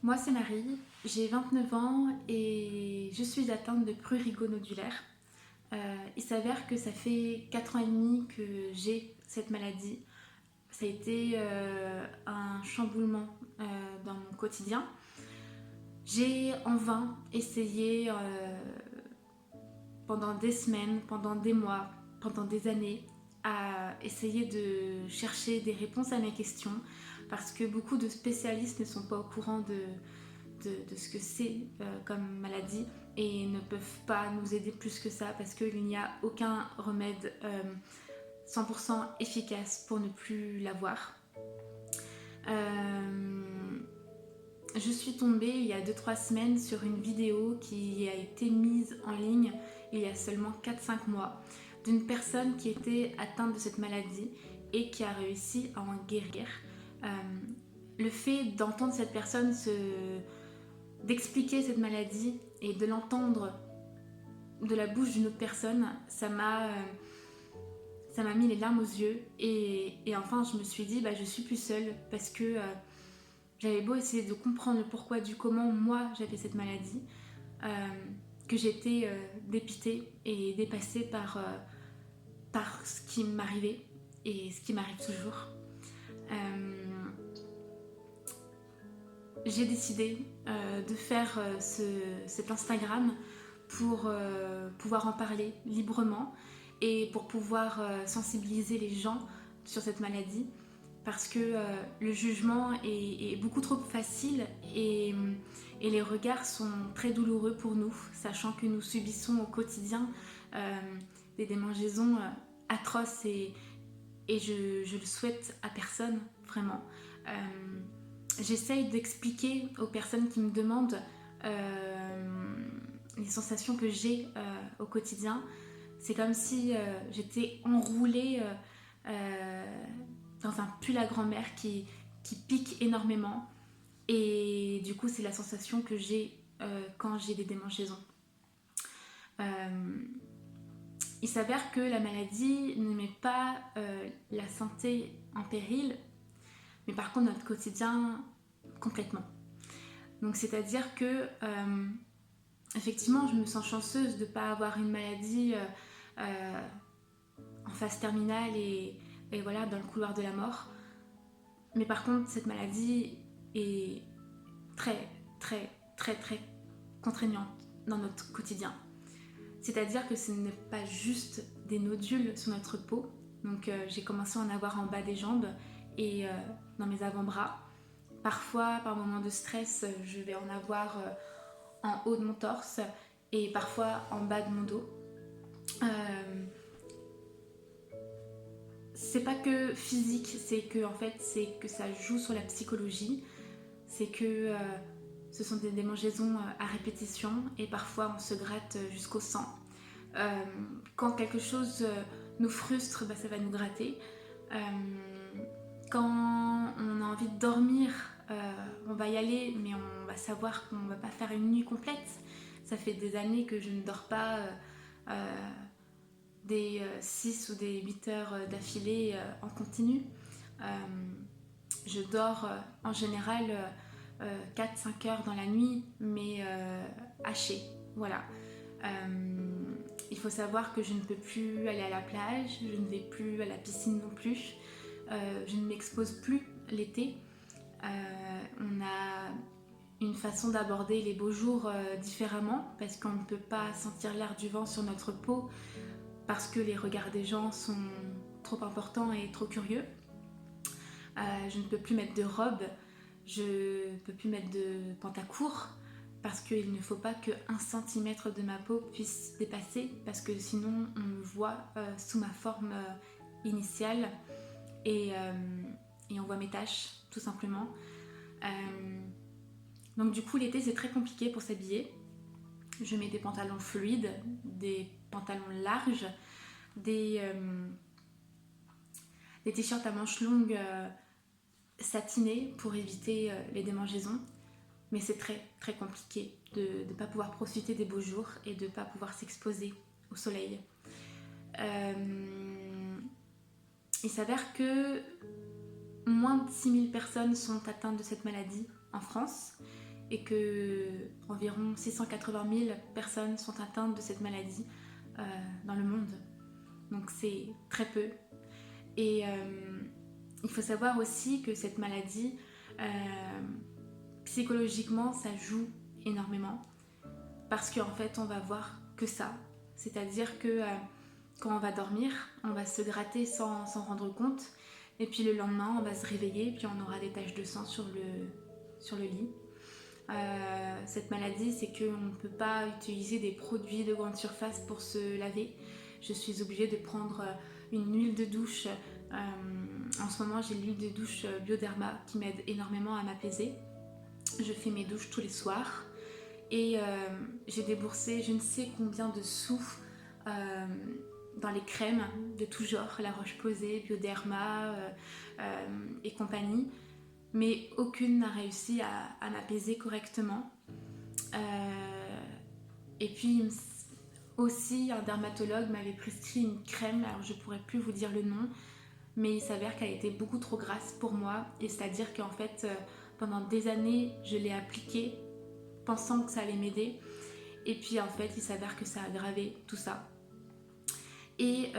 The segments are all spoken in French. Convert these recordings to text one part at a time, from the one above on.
Moi, c'est Marie, j'ai 29 ans et je suis atteinte de prurigo nodulaire. Il s'avère que ça fait 4 ans et demi que j'ai cette maladie. Ça a été un chamboulement dans mon quotidien. J'ai en vain essayé pendant des semaines, pendant des mois, pendant des années à essayer de chercher des réponses à mes questions parce que beaucoup de spécialistes ne sont pas au courant de ce que c'est comme maladie et ne peuvent pas nous aider plus que ça parce qu'il n'y a aucun remède 100% efficace pour ne plus l'avoir. Je suis tombée il y a 2-3 semaines sur une vidéo qui a été mise en ligne il y a seulement 4-5 mois d'une personne qui était atteinte de cette maladie et qui a réussi à en guérir. Euh, le fait d'entendre cette personne d'expliquer cette maladie et de l'entendre de la bouche d'une autre personne, ça m'a mis les larmes aux yeux et enfin je me suis dit je suis plus seule parce que j'avais beau essayer de comprendre le pourquoi du comment moi j'avais cette maladie, que j'étais dépitée et dépassée par ce qui m'arrivait et ce qui m'arrive toujours. J'ai décidé de faire cet Instagram pour pouvoir en parler librement et pour pouvoir sensibiliser les gens sur cette maladie parce que le jugement est beaucoup trop facile et les regards sont très douloureux pour nous, sachant que nous subissons au quotidien des démangeaisons atroces et je le souhaite à personne, vraiment. J'essaye d'expliquer aux personnes qui me demandent les sensations que j'ai au quotidien. C'est comme si j'étais enroulée dans un pull à grand-mère qui pique énormément. Et du coup, c'est la sensation que j'ai quand j'ai des démangeaisons. Il s'avère que la maladie ne met pas la santé en péril, mais par contre notre quotidien complètement. Donc c'est-à-dire que effectivement je me sens chanceuse de ne pas avoir une maladie en phase terminale et voilà dans le couloir de la mort. Mais par contre cette maladie est très très très très contraignante dans notre quotidien. C'est-à-dire que ce n'est pas juste des nodules sur notre peau. Donc j'ai commencé à en avoir en bas des jambes et dans mes avant-bras. Parfois, par moment de stress, je vais en avoir en haut de mon torse et parfois en bas de mon dos. C'est pas que physique, c'est que en fait, c'est que ça joue sur la psychologie. C'est que ce sont des démangeaisons à répétition et parfois on se gratte jusqu'au sang. Quand quelque chose nous frustre, ça va nous gratter. Quand on a envie de dormir, on va y aller, mais on va savoir qu'on ne va pas faire une nuit complète. Ça fait des années que je ne dors pas des 6 ou des 8 heures d'affilée en continu. Je dors en général 4-5 heures dans la nuit, mais hachée. Voilà. Il faut savoir que je ne peux plus aller à la plage, je ne vais plus à la piscine non plus, je ne m'expose plus l'été. On a une façon d'aborder les beaux jours différemment parce qu'on ne peut pas sentir l'air du vent sur notre peau parce que les regards des gens sont trop importants et trop curieux. Je ne peux plus mettre de robe, je ne peux plus mettre de pantacourt parce qu'il ne faut pas que 1 centimètre de ma peau puisse dépasser parce que sinon on me voit sous ma forme initiale et on voit mes taches tout simplement. Donc du coup l'été c'est très compliqué pour s'habiller. Je mets des pantalons fluides, des pantalons larges, des t-shirts à manches longues satinés pour éviter les démangeaisons. Mais c'est très très compliqué de ne pas pouvoir profiter des beaux jours et de ne pas pouvoir s'exposer au soleil. Il s'avère que moins de 6000 personnes sont atteintes de cette maladie en France et que environ 680 000 personnes sont atteintes de cette maladie dans le monde. Donc c'est très peu. Et il faut savoir aussi que cette maladie, psychologiquement, ça joue énormément. Parce qu'en fait, on va voir que ça. C'est-à-dire que quand on va dormir, on va se gratter sans s'en rendre compte. Et puis le lendemain, on va se réveiller, puis on aura des taches de sang sur le lit. Cette maladie, c'est qu'on ne peut pas utiliser des produits de grande surface pour se laver. Je suis obligée de prendre une huile de douche. En ce moment, j'ai l'huile de douche Bioderma qui m'aide énormément à m'apaiser. Je fais mes douches tous les soirs et j'ai déboursé je ne sais combien de sous dans les crèmes de tout genre, La Roche-Posay, Bioderma et compagnie. Mais aucune n'a réussi à m'apaiser correctement. Et puis aussi, un dermatologue m'avait prescrit une crème, alors je ne pourrais plus vous dire le nom, mais il s'avère qu'elle était beaucoup trop grasse pour moi, et c'est-à-dire qu'en fait, pendant des années, je l'ai appliquée pensant que ça allait m'aider, et puis en fait, il s'avère que ça a aggravé tout ça. Et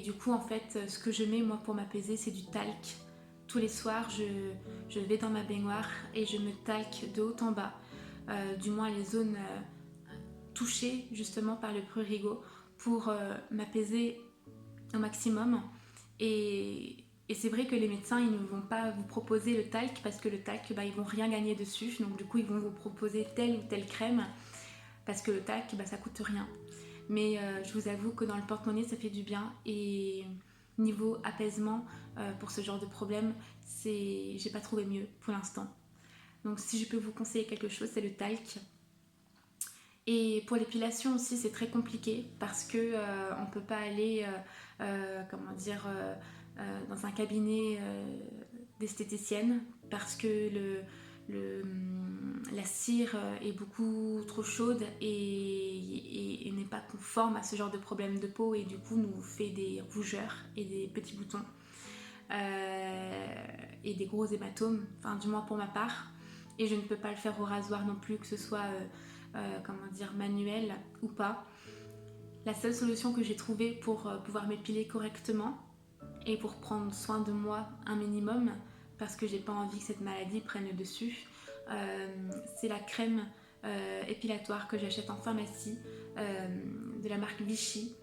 du coup, en fait, ce que je mets moi pour m'apaiser, c'est du talc. Tous les soirs, je vais dans ma baignoire et je me talque de haut en bas, du moins les zones touchées justement par le prurigo, pour m'apaiser au maximum. Et c'est vrai que les médecins, ils ne vont pas vous proposer le talc parce que le talc, ils vont rien gagner dessus. Donc du coup, ils vont vous proposer telle ou telle crème parce que le talc, ça coûte rien. Mais je vous avoue que dans le porte-monnaie, ça fait du bien. Et niveau apaisement, pour ce genre de problème, j'ai pas trouvé mieux pour l'instant. Donc si je peux vous conseiller quelque chose, c'est le talc. Et pour l'épilation aussi, c'est très compliqué parce que on peut pas aller dans un cabinet d'esthéticienne parce que la cire est beaucoup trop chaude et n'est pas conforme à ce genre de problème de peau, et du coup nous fait des rougeurs et des petits boutons et des gros hématomes, enfin du moins pour ma part. Et je ne peux pas le faire au rasoir non plus, que ce soit manuel ou pas. La seule solution que j'ai trouvée pour pouvoir m'épiler correctement et pour prendre soin de moi un minimum, parce que j'ai pas envie que cette maladie prenne le dessus, c'est la crème épilatoire que j'achète en pharmacie de la marque Vichy.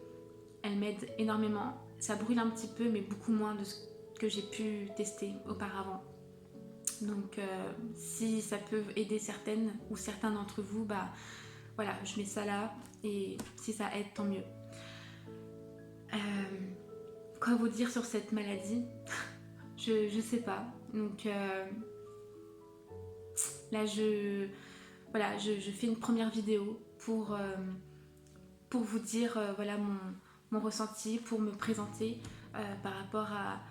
Elle m'aide énormément. Ça brûle un petit peu, mais beaucoup moins de ce que j'ai pu tester auparavant. Donc si ça peut aider certaines ou certains d'entre vous, voilà, je mets ça là, et si ça aide, tant mieux. Quoi vous dire sur cette maladie? Je sais pas. Donc là je fais une première vidéo pour vous dire voilà mon ressenti, pour me présenter par rapport à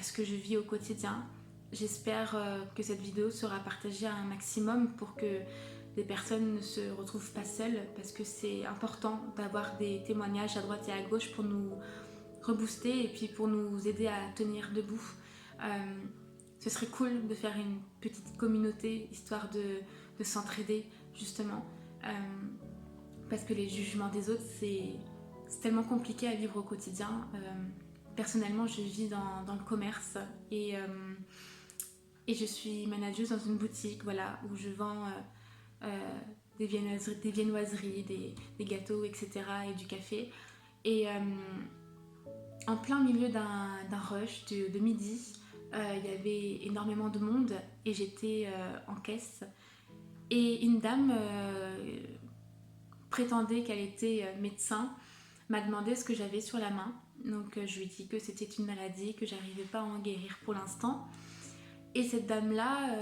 ce que je vis au quotidien. J'espère que cette vidéo sera partagée à un maximum pour que les personnes ne se retrouvent pas seules, parce que c'est important d'avoir des témoignages à droite et à gauche pour nous rebooster et puis pour nous aider à tenir debout. Ce serait cool de faire une petite communauté histoire de s'entraider justement, parce que les jugements des autres, c'est tellement compliqué à vivre au quotidien. Personnellement, je vis dans le commerce et je suis manageuse dans une boutique, voilà, où je vends des viennoiseries, des gâteaux, etc. et du café. Et en plein milieu d'un rush de midi, il y avait énormément de monde et j'étais en caisse. Et une dame prétendait qu'elle était médecin, m'a demandé ce que j'avais sur la main. Donc je lui ai dit que c'était une maladie, que j'arrivais pas à en guérir pour l'instant. Et cette dame-là,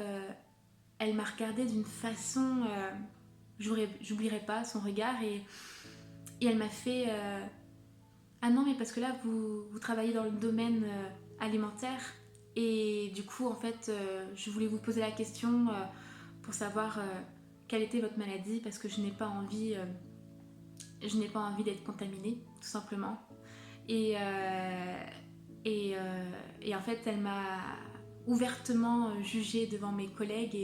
elle m'a regardée d'une façon, j'oublierai pas son regard, et elle m'a fait ah non, mais parce que là vous travaillez dans le domaine alimentaire, et du coup en fait je voulais vous poser la question pour savoir quelle était votre maladie, parce que je n'ai pas envie d'être contaminée, tout simplement. Et en fait elle m'a ouvertement jugée devant mes collègues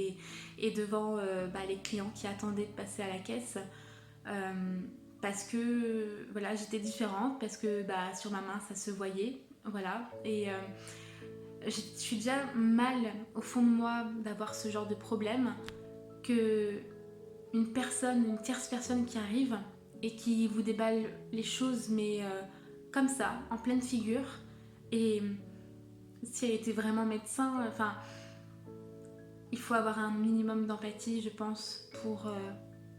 et devant les clients qui attendaient de passer à la caisse. Parce que voilà, j'étais différente, parce que sur ma main ça se voyait, voilà. Et je suis déjà mal au fond de moi d'avoir ce genre de problème, que une tierce personne qui arrive et qui vous déballe les choses, mais comme ça, en pleine figure. Et si elle était vraiment médecin, enfin, il faut avoir un minimum d'empathie, je pense, pour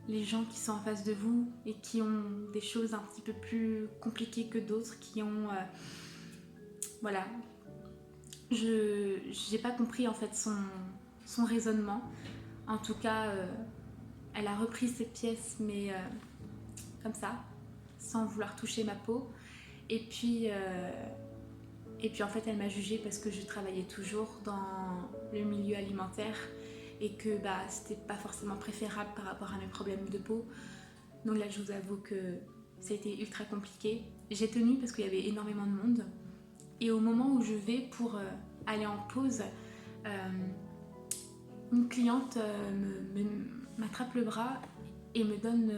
les gens qui sont en face de vous et qui ont des choses un petit peu plus compliquées que d'autres, qui ont... voilà. J'ai pas compris en fait son raisonnement. En tout cas, elle a repris ses pièces, mais comme ça, sans vouloir toucher ma peau. Et puis en fait, elle m'a jugée parce que je travaillais toujours dans le milieu alimentaire et que c'était pas forcément préférable par rapport à mes problèmes de peau. Donc là, je vous avoue que ça a été ultra compliqué. J'ai tenu parce qu'il y avait énormément de monde. Et au moment où je vais pour aller en pause, une cliente m'attrape le bras et me donne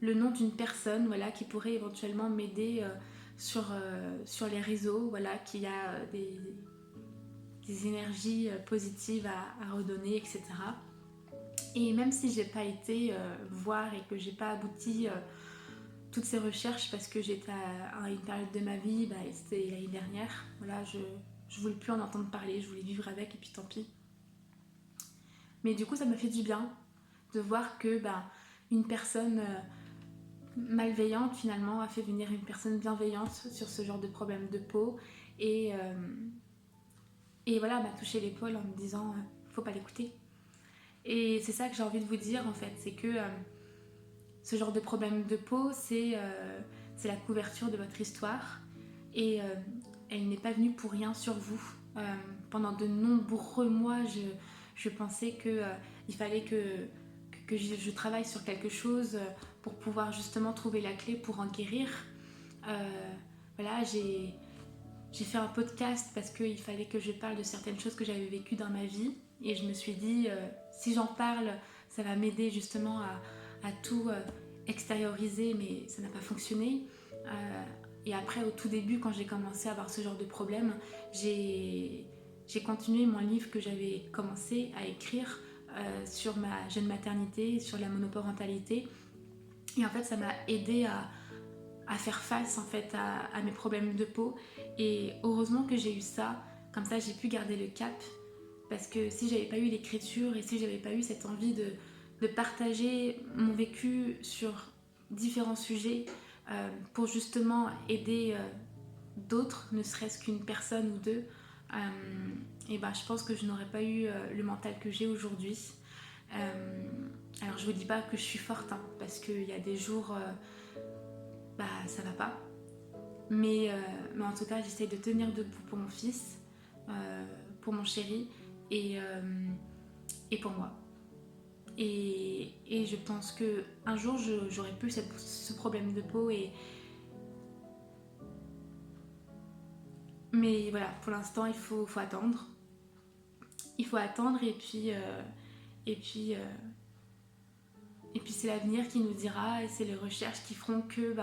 le nom d'une personne, voilà, qui pourrait éventuellement m'aider sur les réseaux, voilà, qui a des énergies positives à redonner, etc. Et même si j'ai pas été voir et que j'ai pas abouti toutes ces recherches parce que j'étais à une période de ma vie, c'était l'année dernière, voilà, je voulais plus en entendre parler, je voulais vivre avec et puis tant pis. Mais du coup, ça m'a fait du bien de voir que une personne malveillante finalement a fait venir une personne bienveillante sur ce genre de problème de peau et voilà, m'a touché l'épaule en me disant faut pas l'écouter. Et c'est ça que j'ai envie de vous dire en fait, c'est que ce genre de problème de peau, c'est la couverture de votre histoire et elle n'est pas venue pour rien sur vous. Pendant de nombreux mois, je pensais qu'il fallait que je travaille sur quelque chose pour pouvoir justement trouver la clé pour en guérir. Voilà, j'ai fait un podcast parce qu'il fallait que je parle de certaines choses que j'avais vécues dans ma vie et je me suis dit si j'en parle, ça va m'aider justement à tout extérioriser, mais ça n'a pas fonctionné. Et après, au tout début, quand j'ai commencé à avoir ce genre de problème, j'ai continué mon livre que j'avais commencé à écrire sur ma jeune maternité, sur la monoparentalité. Et en fait, ça m'a aidé à faire face en fait à mes problèmes de peau. Et heureusement que j'ai eu ça, comme ça j'ai pu garder le cap. Parce que si j'avais pas eu l'écriture et si j'avais pas eu cette envie de partager mon vécu sur différents sujets pour justement aider d'autres, ne serait-ce qu'une personne ou deux, et je pense que je n'aurais pas eu le mental que j'ai aujourd'hui. Alors je vous dis pas que je suis forte, hein, parce qu'il y a des jours ça va pas. Mais en tout cas, j'essaie de tenir debout pour mon fils, pour mon chéri et pour moi. Et je pense qu'un jour, j'aurai plus ce problème de peau. Mais voilà, pour l'instant, il faut attendre. Il faut attendre et puis c'est l'avenir qui nous dira et c'est les recherches qui feront que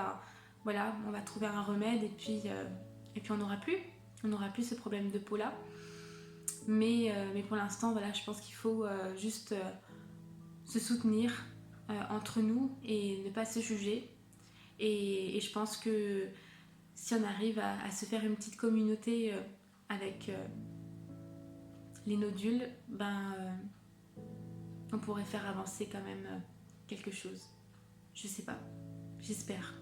voilà, on va trouver un remède et puis on n'aura plus ce problème de peau là. Mais pour l'instant, voilà, je pense qu'il faut juste se soutenir entre nous et ne pas se juger. Et je pense que si on arrive à se faire une petite communauté avec les nodules, on pourrait faire avancer quand même quelque chose. Je sais pas, j'espère.